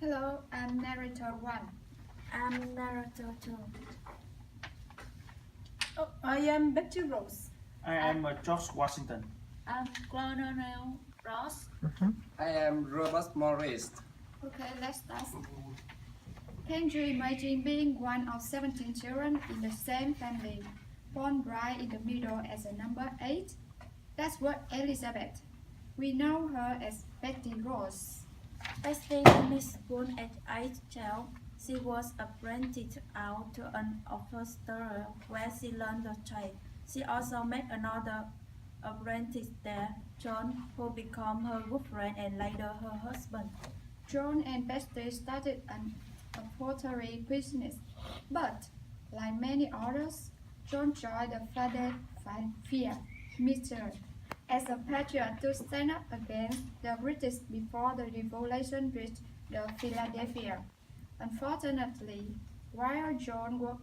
Hello, I'm narrator 1. I'm narrator 2. Oh, I am Betty Rose. I am George Washington. I'm Colonel Ross. I am Robert Morris. Okay, let's start. Can you imagine being one of 17 children in the same family, born right in the middle as a number 8? That's what Elizabeth. We know her as Betty Rose. Betsy finished school at age 12. She was apprenticed out to an upholsterer where she learned the trade. She also met another apprentice there, John, who became her good friend and later her husband. John and Betsy started a pottery business, but like many others, John joined the Philadelphia Midterm as a patriot to stand up against the British before the Revolution reached the Philadelphia. Unfortunately, while John was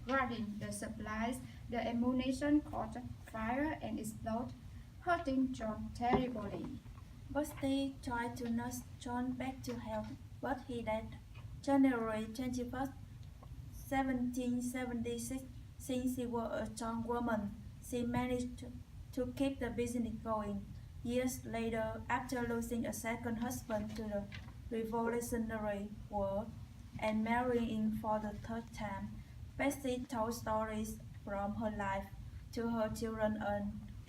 guarding the supplies, the ammunition caught fire and exploded, hurting John terribly. Betsy tried to nurse John back to health, but he died January 21st, 1776. Since she was a young woman, she managed to keep the business going. Years later, after losing a second husband to the Revolutionary War and marrying for the third time, Betsy told stories from her life to her children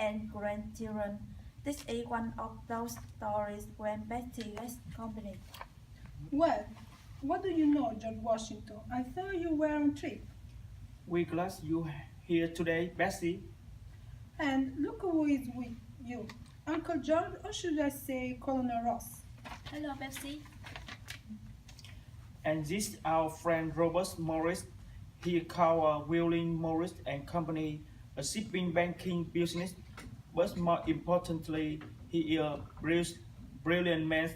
and grandchildren. This is one of those stories when Betsy left company. Well, what do you know, George Washington? I thought you were on trip. We're glad you here today, Betsy. And look who is with you. Uncle George, or should I say Colonel Ross? Hello, Betsy. And this is our friend Robert Morris. He called William Morris and Company, a shipping banking business. But more importantly, he is a brilliant man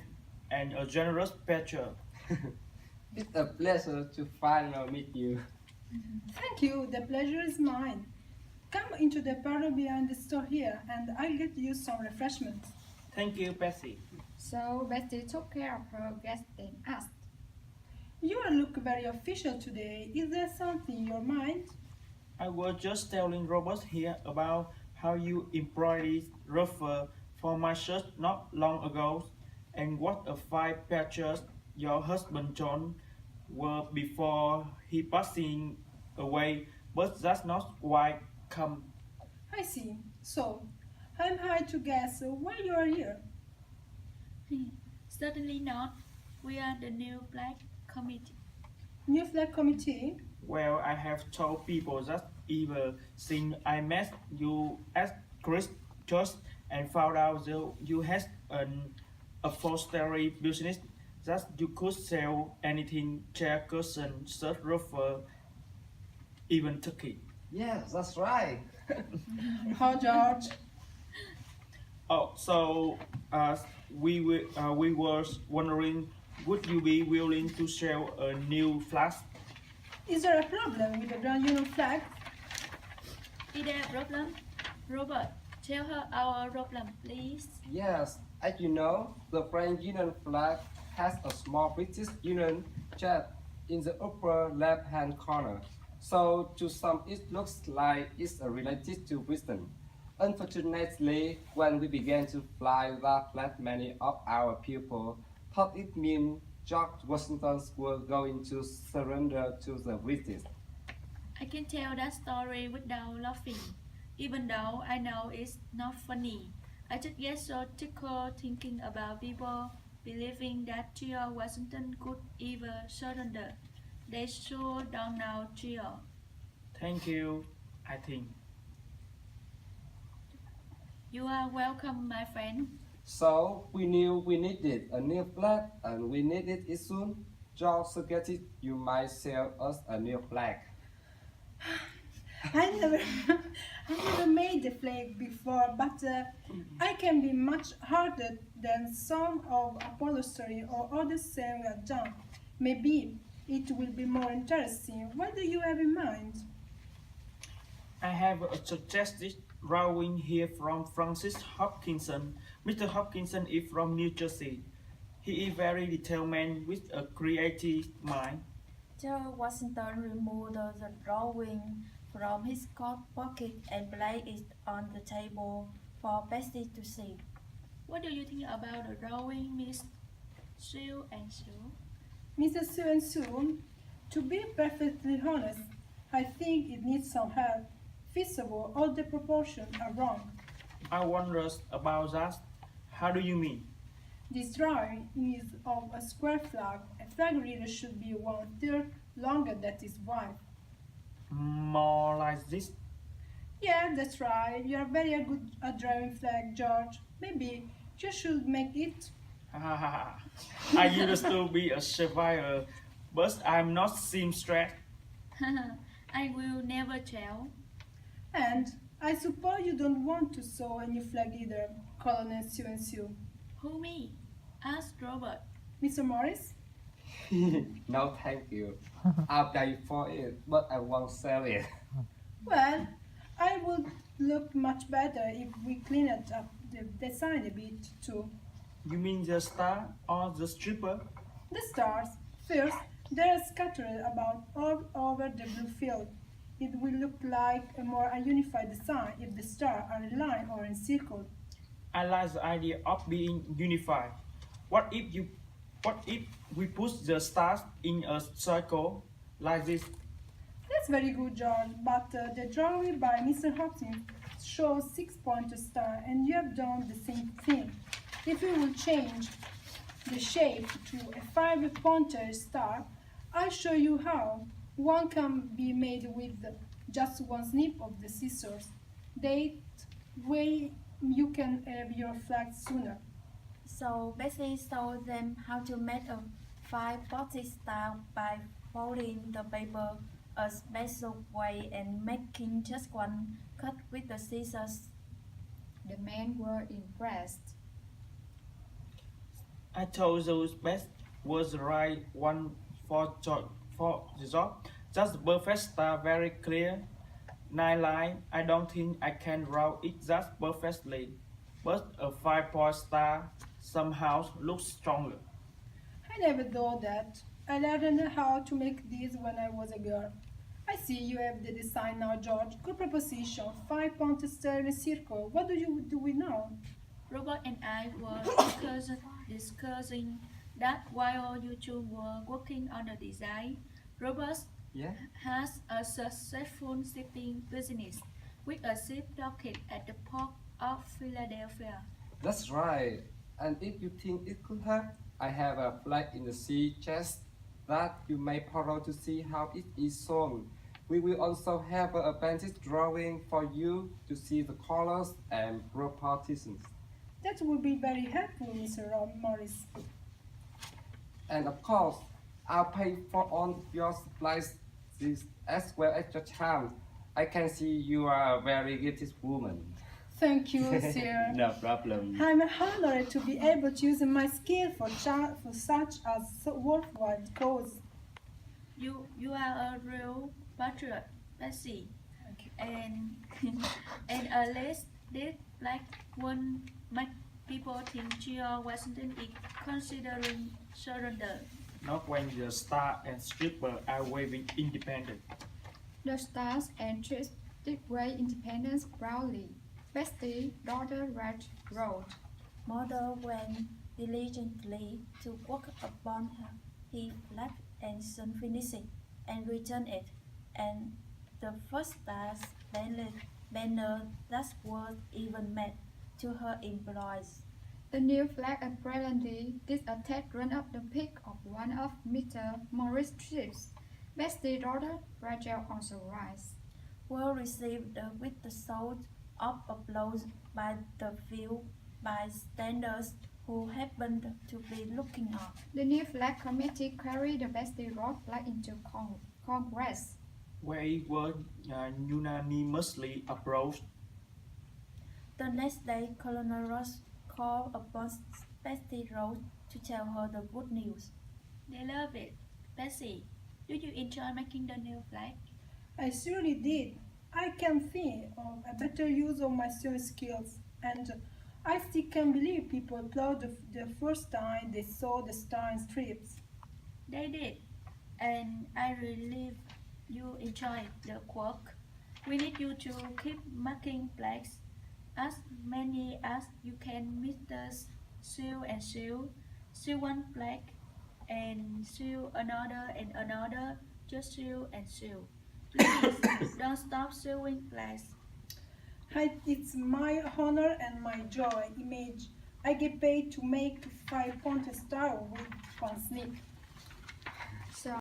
and a generous patriot. It's a pleasure to finally meet you. Thank you, the pleasure is mine. Come into the parlor behind the store here and I'll get you some refreshments. Thank you, Betsy. So Betsy took care of her guests and asked, You look very official today. Is there something in your mind? I was just telling Robert here about how you embroidered ruffle for my shirt not long ago, and what a fine patriot your husband John were before he passing away, but that's not quite come. I see. So, I'm hired to guess why you are here. Certainly not. We are the new Black Committee. New flag committee? Well, I have told people that ever since I met you at Christ Church and found out that you had an upholstery business, that you could sell anything, chair, cushion, shirt, ruffle, even turkey. Yes, that's right. How, George? Oh, so we were wondering, would you be willing to sell a new flag? Is there a problem with the Grand Union flag? Is there a problem? Robert, tell her our problem, please. Yes, as you know, the French Union flag has a small British Union jack in the upper left-hand corner. So to some it looks like it's related to Britain. Unfortunately, when we began to fly that flag, many of our people thought it meant George Washington was going to surrender to the British. I can tell that story without laughing, even though I know it's not funny. I just get so tickled thinking about people believing that George Washington could ever surrender. They sure don't know George. Thank you, I think. You are welcome, my friend. So we knew we needed a new flag and we needed it soon. George suggested you might sell us a new flag. I never made the flag before, but I can be much harder than some of upholstery or others saying are done. Maybe it will be more interesting. What do you have in mind? I have a suggested drawing here from Francis Hopkinson. Mr. Hopkinson is from New Jersey. He is very detailed man with a creative mind. George Washington removed the drawing from his coat pocket and placed it on the table for Betsy to see. What do you think about the drawing, Miss Sue and Sue? Mrs. Sue and Sue, to be perfectly honest, I think it needs some help. First of all the proportions are wrong. I wonder about that. How do you mean? This drawing is of a square flag. A flag really should be 1/3 longer than its wide. More like this. Yeah, that's right. You are very good at drawing flag, George. Maybe you should make it. I used to be a survivor, but I'm not seamstress. I will never tell. And I suppose you don't want to sew a new flag either, Colonel Sue and Sue. Who me? Asked Robert. Mr. Morris? No, thank you. I'll pay for it, but I won't sell it. Well, I would look much better if we clean it up the design a bit too. You mean the star or the stripper? The stars, first, they are scattered about all over the blue field. It will look like a more unified design if the stars are in line or encircled. I like the idea of being unified. What if we put the stars in a circle like this? That's very good, George, but the drawing by Mr. Hopkins shows 6-pointed star, and you have done the same thing. If we will change the shape to a 5-pointed star, I'll show you how. One can be made with just one snip of the scissors. That way you can have your flag sooner. So Betsy showed them how to make a 5-pointed star by folding the paper a special way and making just one cut with the scissors. The men were impressed. I told those best was the right one for the job. Just the perfect star, very clear. 9 line. I don't think I can draw it that perfectly, but a 5-point star somehow looks stronger. I never thought that. I learned how to make these when I was a girl. I see you have the design now, George. Good proposition. 5-pointed star in a circle. What do you do with now? Robert and I were discussing that while you two were working on the design. Robert Yeah? has a successful shipping business with a ship docked at the port of Philadelphia. That's right. And if you think it could help, I have a flag in the sea chest that you may borrow to see how it is sewn. We will also have a appendix drawing for you to see the colors and proportions. That would be very helpful, Mr. Morris. And of course, I'll pay for all your supplies as well as your time. I can see you are a very gifted woman. Thank you, sir. No problem. I'm honored to be able to use my skill for such a worthwhile cause. You are a real patriot, Betsy. Thank you. And and a less did like one make people think George Washington is considering surrender. Not when the star and stripper are waving independent. The stars and strips did wave independence proudly. Betsy, daughter Rach, wrote. Mother went diligently to work upon his flag and soon finished it and returned it, and the first star's banner that was even made to her employees. The new flag apparently did a test run up the peak of one of Mr. Morris' trips. Betsy's daughter, Rachel, also rise. Were received with the shout of applause by the few bystanders who happened to be looking on. The new flag committee carried the Betsy Road flag into Congress. Where it was unanimously approved. The next day, Colonel Ross called upon Betsy Rose to tell her the good news. They love it. Betsy, do you enjoy making the new flag? I surely did. I can think of a better use of my sewing skills, and I still can't believe people applauded the first time they saw the star and strips. They did, and I really you enjoyed the work. We need you to keep making plaques, as many as you can, Mr. Sew and Sew. Sew one plaque, and sew another and another, just sew and sew. Please, don't stop sewing plaques. It's my honor and my joy. Image. I get paid to make 5 pointed star with one snip.